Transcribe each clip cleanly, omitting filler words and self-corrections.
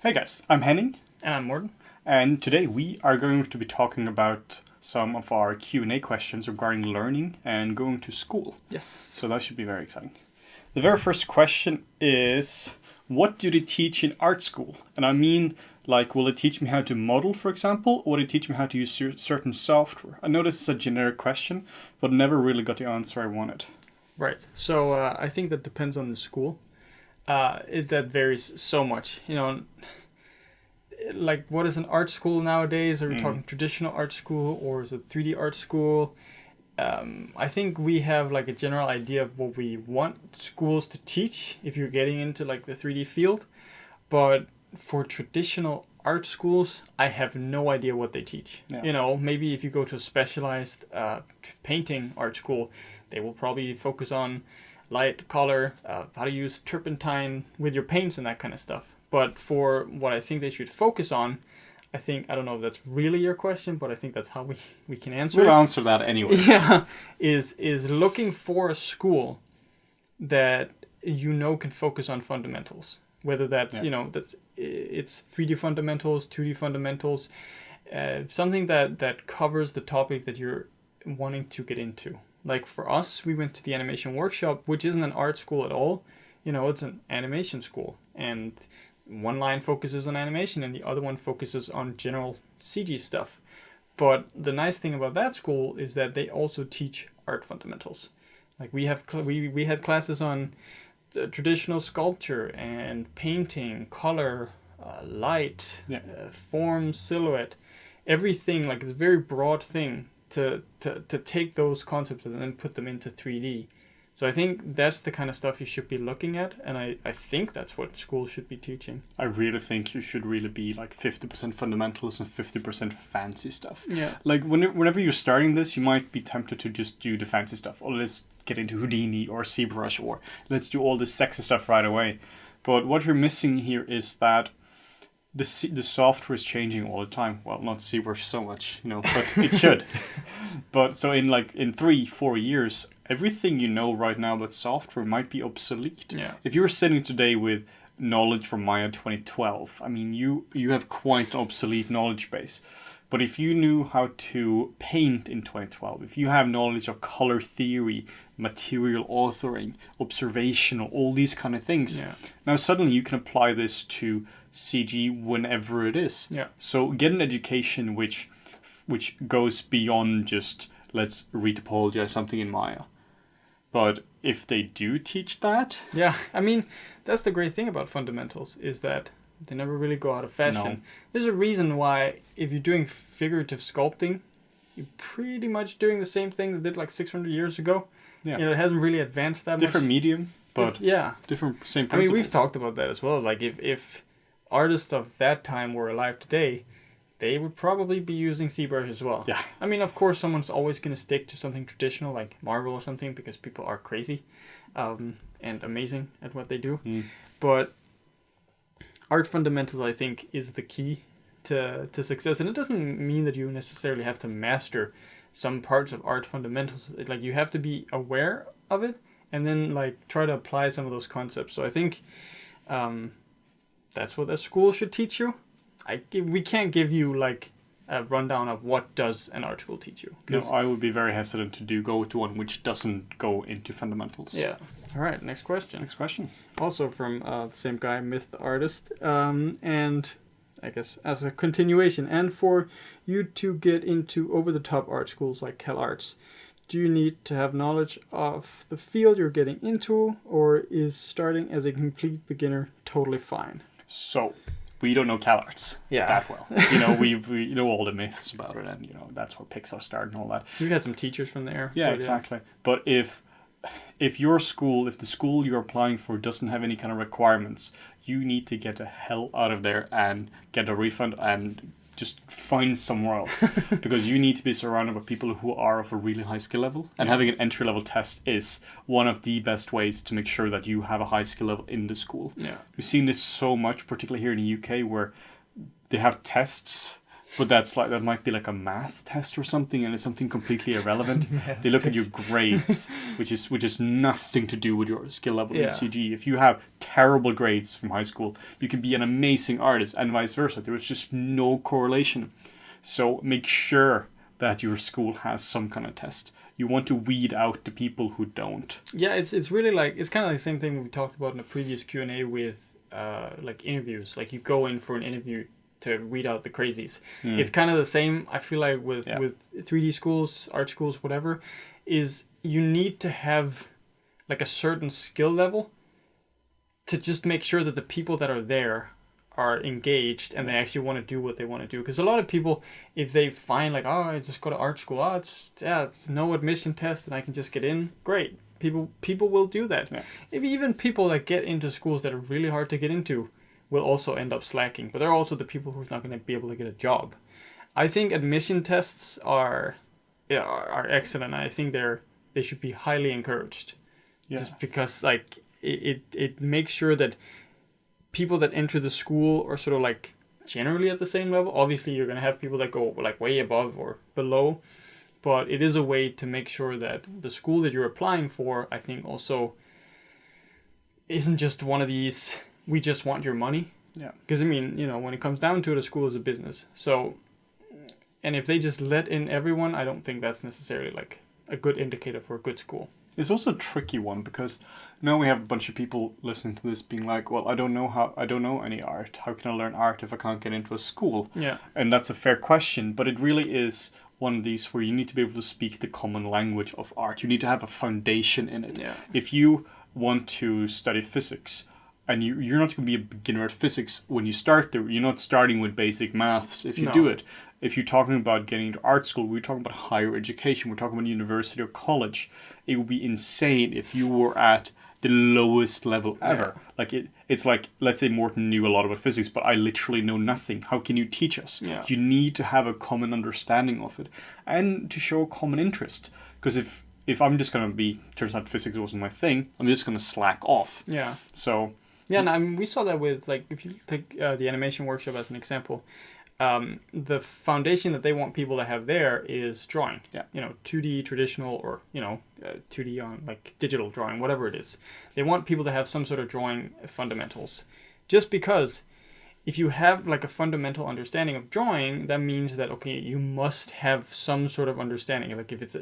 Hey guys, I'm Henning, And I'm Morten. and today we are going to be talking about some of our Q&A questions regarding learning and going to school. Yes. So that should be very exciting. The very first question is, what do they teach in art school? And I mean, like, will it teach me how to model, for example, or will it teach me how to use certain software? I know this is a generic question, but never really got the answer I wanted. Right. So I think that depends on the school. That varies so much. Like what is an art school nowadays? Are we talking traditional art school or is it 3D art school? I think we have like a general idea of what we want schools to teach if you're getting into like the 3D field. But for traditional art schools, I have no idea what they teach. Yeah. Maybe if you go to a specialized painting art school, they will probably focus on light, color, how to use turpentine with your paints and that kind of stuff. But for what I think they should focus on, I don't know if that's really your question, but I think that's how we can answer We'll it. answer that anyway. Yeah, is looking for a school that can focus on fundamentals. Whether that's, it's 3D fundamentals, 2D fundamentals, something that covers the topic that you're wanting to get into. Like for us, we went to the animation workshop, which isn't an art school at all. It's an animation school. And one line focuses on animation and the other one focuses on general CG stuff. But the nice thing about that school is that they also teach art fundamentals. Like we had classes on traditional sculpture and painting, color, light, form, silhouette, everything. Like it's a very broad thing to take those concepts and then put them into 3D. So I think that's the kind of stuff you should be looking at, and I think that's what schools should be teaching. I really think you should really be like 50% fundamentals and 50% fancy stuff. Yeah. Like whenever you're starting this, you might be tempted to just do the fancy stuff. Or let's get into Houdini or ZBrush, or let's do all this sexy stuff right away. But what you're missing here is that the software is changing all the time. Well, not ZBrush so much, but it should. But so in 3-4 years, everything you know right now about software might be obsolete. Yeah. If you're sitting today with knowledge from Maya 2012, I mean, you have quite an obsolete knowledge base. But if you knew how to paint in 2012, if you have knowledge of color theory, material authoring, observational, all these kind of things, now suddenly you can apply this to CG whenever it is. Yeah. So get an education which goes beyond just let's retopologize something in Maya. But if they do teach that... Yeah, I mean, that's the great thing about fundamentals, is that they never really go out of fashion. No. There's a reason why, if you're doing figurative sculpting, you're pretty much doing the same thing that did like 600 years ago. Yeah. It hasn't really advanced that different much. medium, but different, same principles. I mean, we've talked about that as well. Like, if artists of that time were alive today, they would probably be using ZBrush as well. Yeah. I mean, of course, someone's always going to stick to something traditional like Marvel or something because people are crazy and amazing at what they do. But art fundamentals, I think, is the key to success. And it doesn't mean that you necessarily have to master some parts of art fundamentals. Like, you have to be aware of it and then like try to apply some of those concepts. So I think that's what a school should teach you. We can't give you like a rundown of what does an art school teach you. No, I would be very hesitant to go to one which doesn't go into fundamentals. Yeah. All right, next question. Next question. Also from the same guy, Myth the Artist. And I guess as a continuation, and for you to get into over-the-top art schools like CalArts, do you need to have knowledge of the field you're getting into, or is starting as a complete beginner totally fine? So... we don't know CalArts that well. We know all the myths about it, and that's where Pixar started and all that. We've had some teachers from there. Yeah, exactly. But if the school you're applying for doesn't have any kind of requirements, you need to get the hell out of there and get a refund and just find somewhere else. Because you need to be surrounded by people who are of a really high skill level. And having an entry-level test is one of the best ways to make sure that you have a high skill level in the school. Yeah. We've seen this so much, particularly here in the UK, where they have tests But that might be like a math test or something, and it's something completely irrelevant. They look at your grades, which is nothing to do with your skill level in CG. If you have terrible grades from high school, you can be an amazing artist, and vice versa. There is just no correlation. So make sure that your school has some kind of test. You want to weed out the people who don't. Yeah, it's really like, it's kind of like the same thing we talked about in the previous Q&A with like interviews. Like you go in for an interview to weed out the crazies. It's kind of the same, I feel like, with 3D schools, art schools, whatever, is you need to have like a certain skill level to just make sure that the people that are there are engaged and they actually want to do what they want to do. Because a lot of people, if they find like, oh, I just go to art school, it's no admission test and I can just get in, great. People will do that. Yeah. Maybe even people that get into schools that are really hard to get into will also end up slacking. But they're also the people who's not going to be able to get a job. I think admission tests are excellent. I think they should be highly encouraged. Yeah. Just because like it makes sure that people that enter the school are sort of like generally at the same level. Obviously, you're going to have people that go like way above or below, but it is a way to make sure that the school that you're applying for, I think, also isn't just one of these, we just want your money. Yeah. Because, I mean, you know, when it comes down to it, a school is a business. So, and if they just let in everyone, I don't think that's necessarily like a good indicator for a good school. It's also a tricky one because now we have a bunch of people listening to this being like, well, I don't know any art. How can I learn art if I can't get into a school? Yeah. And that's a fair question, but it really is one of these where you need to be able to speak the common language of art. You need to have a foundation in it. Yeah. If you want to study physics and you're not going to be a beginner at physics when you start there, you're not starting with basic maths if you do it. If you're talking about getting into art school, we're talking about higher education, we're talking about university or college. It would be insane if you were at the lowest level ever. Yeah. Like it's like, let's say Morten knew a lot about physics, but I literally know nothing. How can you teach us? Yeah. You need to have a common understanding of it and to show a common interest. Because if I'm just going to be, turns out physics wasn't my thing, I'm just going to slack off. Yeah. So. Yeah, and I mean, we saw that with, like, if you take the animation workshop as an example, the foundation that they want people to have there is drawing. Yeah. You know, 2D traditional or, 2D on like digital drawing, whatever it is. They want people to have some sort of drawing fundamentals. Just because if you have like a fundamental understanding of drawing, that means that, okay, you must have some sort of understanding, like if it's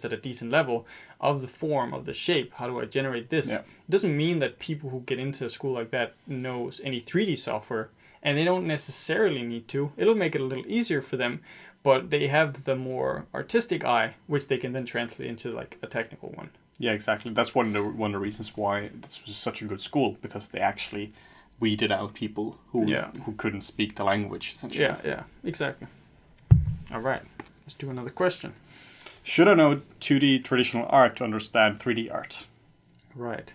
at a decent level of the form, of the shape, how do I generate this? Yeah. It doesn't mean that people who get into a school like that knows any 3D software. And they don't necessarily need to. It'll make it a little easier for them, but they have the more artistic eye, which they can then translate into like a technical one. Yeah, exactly. That's one of the reasons why this was such a good school, because they actually weeded out people who couldn't speak the language, essentially. Yeah, exactly. All right, let's do another question. Should I know 2D traditional art to understand 3D art? Right.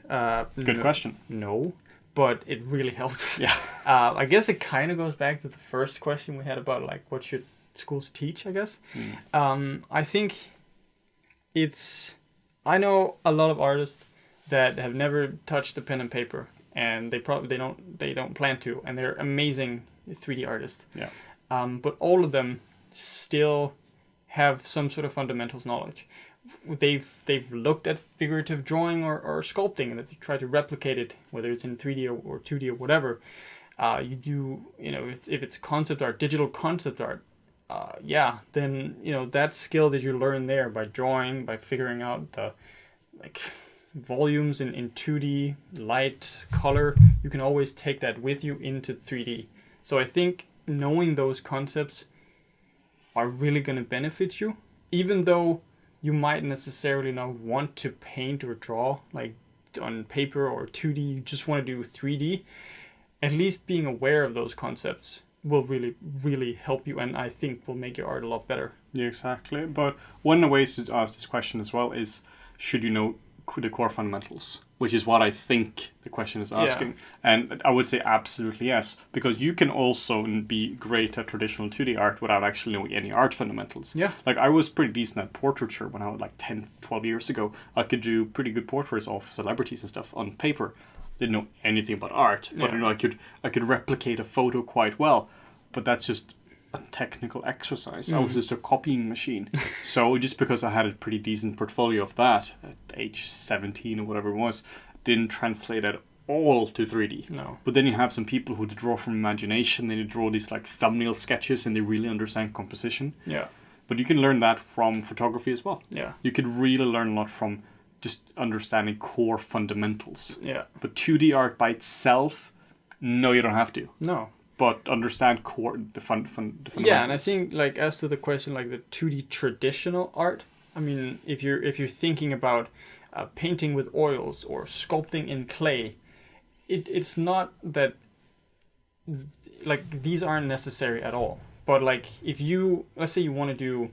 Good question. No. But it really helps. Yeah. I guess it kind of goes back to the first question we had about like what should schools teach, I guess. I think I know a lot of artists that have never touched a pen and paper, and they don't plan to, and they're amazing 3D artists. Yeah. But all of them still have some sort of fundamentals knowledge. They've looked at figurative drawing or sculpting, and they try to replicate it, whether it's in 3D or 2D or whatever. If it's concept art, digital concept art, then that skill that you learn there by drawing, by figuring out the like volumes in 2D, light, color, you can always take that with you into 3D. So I think knowing those concepts are really going to benefit you, even though you might necessarily not want to paint or draw like on paper or 2D, you just want to do 3D. At least being aware of those concepts will really, really help you, and I think will make your art a lot better. Yeah, exactly. But one of the ways to ask this question as well is, should you know the core fundamentals? Which is what I think the question is asking. Yeah. And I would say absolutely yes, because you can also be great at traditional 2D art without actually knowing any art fundamentals. Yeah. Like I was pretty decent at portraiture when I was like 10, 12 years ago. I could do pretty good portraits of celebrities and stuff on paper. Didn't know anything about art, but I could replicate a photo quite well. But that's just a technical exercise. I was just a copying machine. So just because I had a pretty decent portfolio of that at age 17 or whatever it was, didn't translate at all to 3D. No. But then you have some people who draw from imagination, they draw these like thumbnail sketches and they really understand composition. Yeah. But you can learn that from photography as well. Yeah. You could really learn a lot from just understanding core fundamentals. Yeah. But 2D art by itself, no, you don't have to. No. But understand the fundamentals. Yeah, and I think like as to the question like the 2D traditional art, I mean, if you're thinking about painting with oils or sculpting in clay, it's not that like these aren't necessary at all. But like if let's say you want to do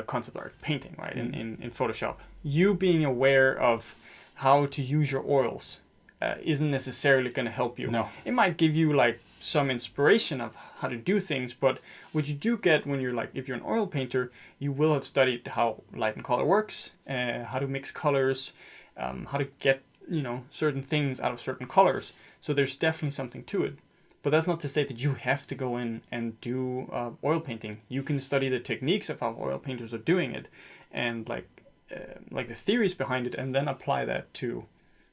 concept art painting, right, in Photoshop, you being aware of how to use your oils isn't necessarily going to help you. No. It might give you like some inspiration of how to do things, but what you do get when you're like, if you're an oil painter, you will have studied how light and color works, how to mix colors, how to get, certain things out of certain colors. So there's definitely something to it. But that's not to say that you have to go in and do oil painting. You can study the techniques of how oil painters are doing it, and like the theories behind it, and then apply that to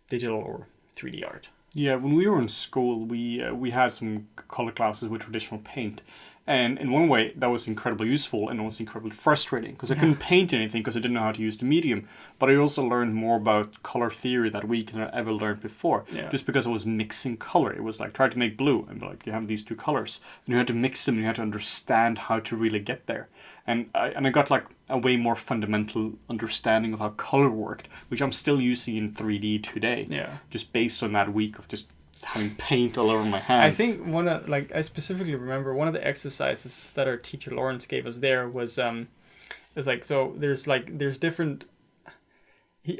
digital or 3D art. Yeah, when we were in school, we had some color classes with traditional paint. And in one way, that was incredibly useful and also incredibly frustrating because I couldn't paint anything because I didn't know how to use the medium. But I also learned more about color theory that week than I ever learned before. Yeah. Just because I was mixing color. It was like, try to make blue. And like, you have these two colors. And you had to mix them and you had to understand how to really get there. And I got like a way more fundamental understanding of how color worked, which I'm still using in 3D today. Yeah. Just based on that week of just having paint all over my hands. I think I specifically remember one of the exercises that our teacher Lawrence gave us there was there's different.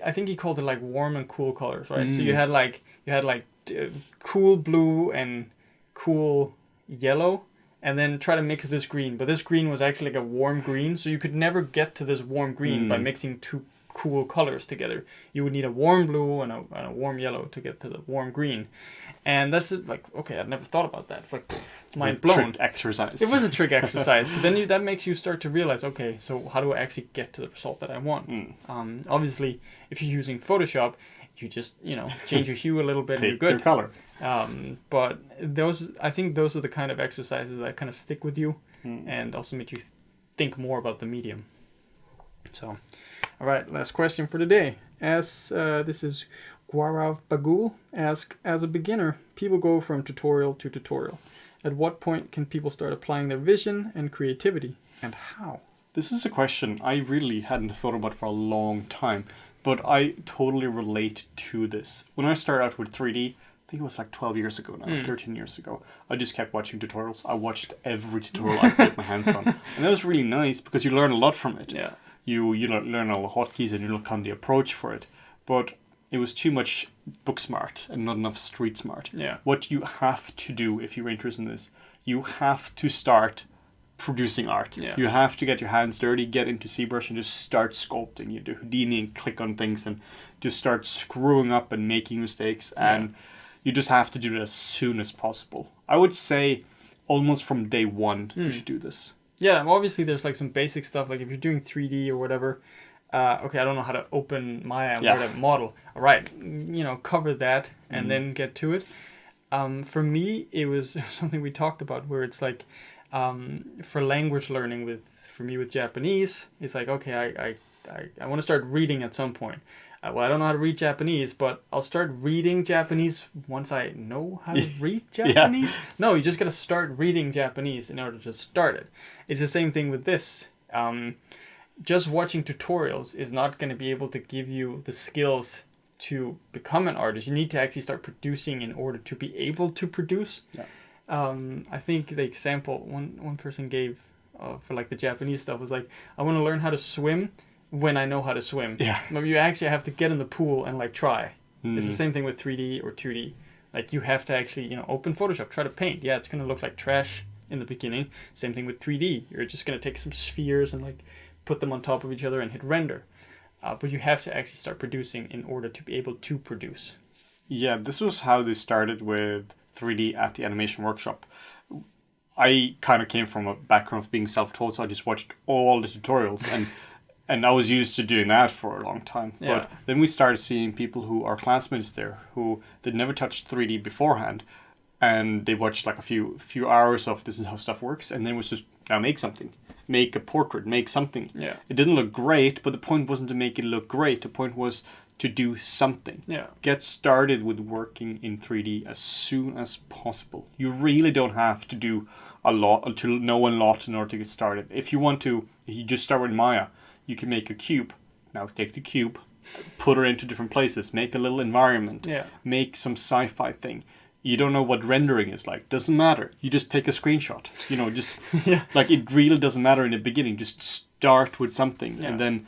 I think he called it like warm and cool colors, right? So you had cool blue and cool yellow, and then try to mix this green. But this green was actually like a warm green, so you could never get to this warm green by mixing two cool colors together. You would need a warm blue and a warm yellow to get to the warm green. And that's like, okay, I'd never thought about that. Like, mind blown. Trick exercise. It was a trick exercise, but then that makes you start to realize, okay, so how do I actually get to the result that I want? Obviously, if you're using Photoshop, you just change your hue a little bit and you're good. Your color. But I think those are the kind of exercises that kind of stick with you and also make you think more about the medium. So, all right, last question for today. As this is Guarav Bagul ask, as a beginner, people go from tutorial to tutorial. At what point can people start applying their vision and creativity, and how? This is a question I really hadn't thought about for a long time, but I totally relate to this. When I started out with 3D, I think it was like 12 years ago now, 13 years ago, I just kept watching tutorials. I watched every tutorial I could get my hands on. And that was really nice because you learn a lot from it. Yeah. You learn all the hotkeys and you look on the approach for it. But it was too much book smart and not enough street smart. Yeah. What you have to do if you're interested in this, you have to start producing art. Yeah. You have to get your hands dirty, get into ZBrush and just start sculpting. You do Houdini and click on things and just start screwing up and making mistakes. And you just have to do it as soon as possible. I would say almost from day one you should do this. Yeah, obviously there's like some basic stuff, like if you're doing 3D or whatever, okay, I don't know how to open Maya and where to model. All right, cover that and then get to it. For me, it was something we talked about where it's like, for language learning for me with Japanese, it's like, okay, I want to start reading at some point. Well, I don't know how to read Japanese, but I'll start reading Japanese once I know how to read Japanese. No, you just got to start reading Japanese in order to start it. It's the same thing with this. Just watching tutorials is not going to be able to give you the skills to become an artist. You need to actually start producing in order to be able to produce. Yeah. I think the example one person gave for like the Japanese stuff was like, I want to learn how to swim when I know how to swim. Yeah. But you actually have to get in the pool and like try. It's the same thing with 3D or 2D. Like you have to actually, open Photoshop, try to paint. Yeah, it's going to look like trash in the beginning. Same thing with 3D. You're just going to take some spheres and like put them on top of each other and hit render. But you have to actually start producing in order to be able to produce. Yeah, this was how they started with 3D at the animation workshop. I kind of came from a background of being self-taught, so I just watched all the tutorials, and I was used to doing that for a long time. Yeah. But then we started seeing people who are classmates there who they'd never touched 3D beforehand, and they watched like a few hours of this is how stuff works, and then it was just now make something, make a portrait, make something. Yeah. It didn't look great, but the point wasn't to make it look great. The point was to do something. Yeah. Get started with working in 3D as soon as possible. You really don't have to do a lot, to know a lot in order to get started. If you want to, if you just start with Maya, you can make a cube. Now take the cube, put it into different places, make a little environment, Yeah. make some sci-fi thing. You don't know what rendering is like. Doesn't matter. You just take a screenshot. You know, just Yeah. like it really doesn't matter in the beginning. Just start with something and then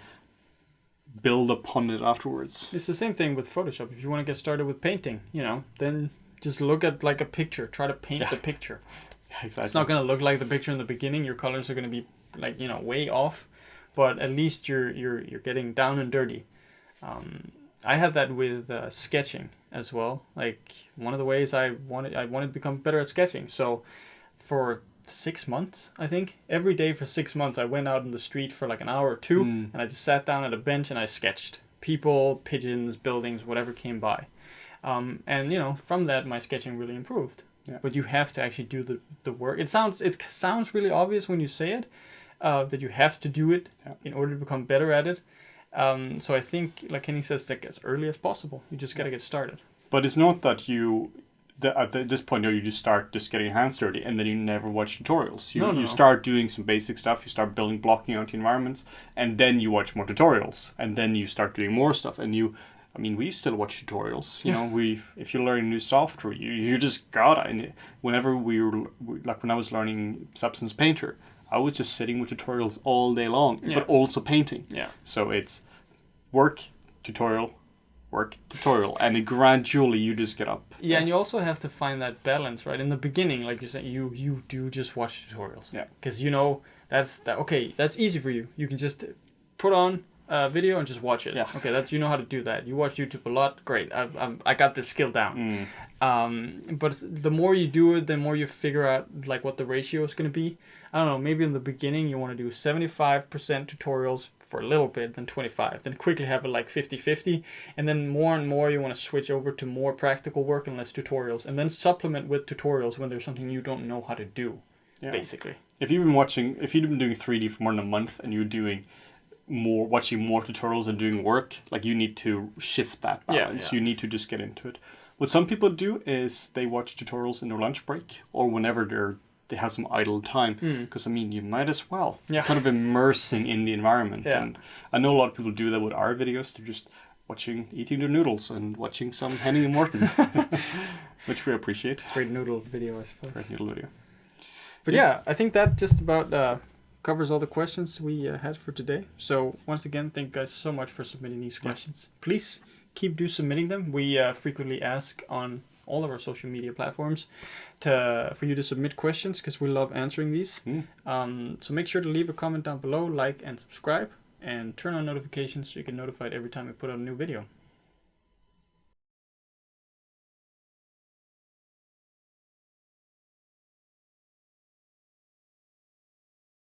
build upon it afterwards. It's the same thing with Photoshop. If you want to get started with painting, then just look at like a picture. Try to paint the picture. Exactly. It's not going to look like the picture in the beginning. Your colors are going to be like way off, but at least you're getting down and dirty. I had that with sketching as well. Like one of the ways I wanted to become better at sketching. So for 6 months, I think every day for 6 months, I went out in the street for like an hour or two, and I just sat down at a bench and I sketched people, pigeons, buildings, whatever came by. And from that, my sketching really improved. Yeah. But you have to actually do the work. It sounds really obvious when you say it, that you have to do it in order to become better at it. So I think, like Kenny says, like as early as possible. You just got to get started. But it's not that at this point, you just start just getting your hands dirty and then you never watch tutorials. You start doing some basic stuff. You start building, blocking out the environments, and then you watch more tutorials, and then you start doing more stuff. And we still watch tutorials. If you're learning new software, you just gotta. And whenever when I was learning Substance Painter, I was just sitting with tutorials all day long, but also painting. Yeah. So it's work, tutorial, and gradually you just get up. Yeah, and you also have to find that balance, right? In the beginning, like you said, you do just watch tutorials. Yeah. Because that's easy for you. You can just put on a video and just watch it. Yeah. Okay, you know how to do that. You watch YouTube a lot. Great. I got this skill down. But the more you do it, the more you figure out like what the ratio is going to be. I don't know, maybe in the beginning you want to do 75% tutorials for a little bit, then 25, then quickly have it like 50-50, and then more and more you want to switch over to more practical work and less tutorials, and then supplement with tutorials when there's something you don't know how to do, basically. If you've been doing 3D for more than a month and you're watching more tutorials and doing work, like you need to shift that balance. You need to just get into it. What some people do is they watch tutorials in their lunch break or whenever they have some idle time, because you might as well kind of immersing in the environment. And I know a lot of people do that with our videos. They're just eating their noodles and watching some Henning and Morton, which we appreciate. Great noodle video, I suppose. Great noodle video. But I think that just about covers all the questions we had for today. So once again, thank you guys so much for submitting these questions. Please keep submitting them. We frequently ask on all of our social media platforms for you to submit questions, because we love answering these. So make sure to leave a comment down below, like and subscribe, and turn on notifications so you get notified every time we put out a new video.